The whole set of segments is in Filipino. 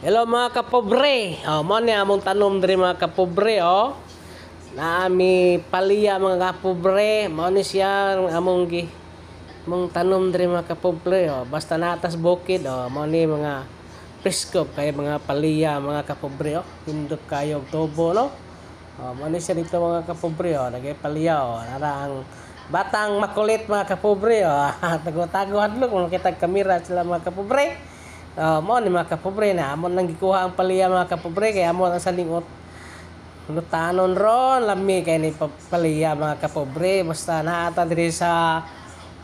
Hello mga kapobre. Mo ni among tanom diri mga kapobre Naami palya mga kapobre. Mo ni siya among mong tanom diri mga kapobre Basta natas bukid mo ni mga presko kay mga palya mga kapobre Hindot kayo og tubo no. Mo ni siya dito mga kapobre nagay palya Nara ang batang makulit mga kapobre Tago-tago hadlok mo kita kamera sila mga kapobre. Mo ni mga kapobre na amon lang gikuha ang palya mga kapobre kay amon ang salingot lutanon ron lami kay ni palya mga kapobre basta naata diri sa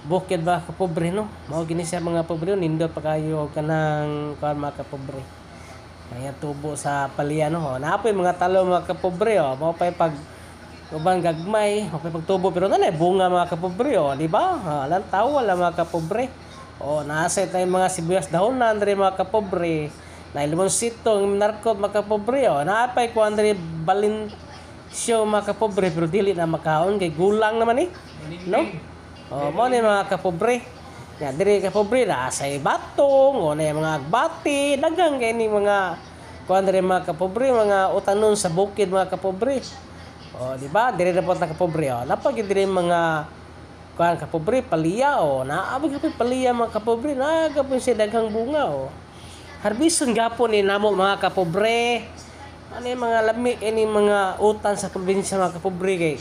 bukid mga kapobre no mao gini siya mga kapobre nindot pa kayo kanang kuan mga kapobre kaya tubo sa palya no naapoy mga talo mga kapobre mao pay pag ubang gagmay mao pay pagtubo pero nanay bunga mga kapobre di ba lantaw wala mga kapobre. Nasa tayong mga sibuyas dahonan diri mga kapobre. Na limonsito ng narkot mga kapobre naapay ko andre balin show mga kapobre pero dili na makaon kay gulang naman no. Mo ni mga kapobre. Ya diri kapobre na sa batong na mga agbati daghang kay ni mga kuan diri mga kapobre mga utanon sa bukid mga kapobre. Di ba diri na punta kapobre napag diri mga kuan kapobre palya naabig kapoy palya mga kapobre nagapon si daghang bunga harbison gapon ni namo mga kapobre mga lami ini mga utan sa probinsya mga kapobre kay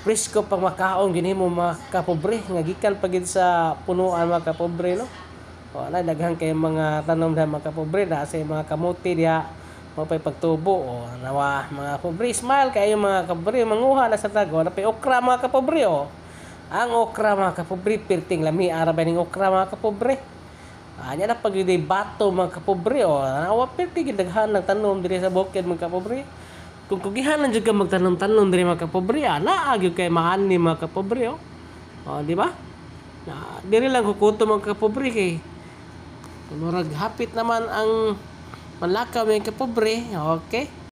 presko pang makaon ginhimo mga kapobre nga gikan pagid sa punuan mga kapobre no na daghang kay mga tanom sa mga kapobre na sa mga kamote diha mo pay pagtubo nawa mga kapobre smile kayo mga kapobre manguha na sa tago na pay okra mga kapobre ang okra mga kapobre, pirting lami arabay ning okra mga kapobre. Anya na pag di bato mga kapobre nawa pirting daghan ng tanom diri sa bukid mga kapobre. Kung kugihanan jud ka magtanom-tanom diri mga kapobre, naa gyud kay maani mga kapobre di ba? Na diri lang kukuto mga kapobre kay murag hapit naman ang malakaw mga kapobre. Okay?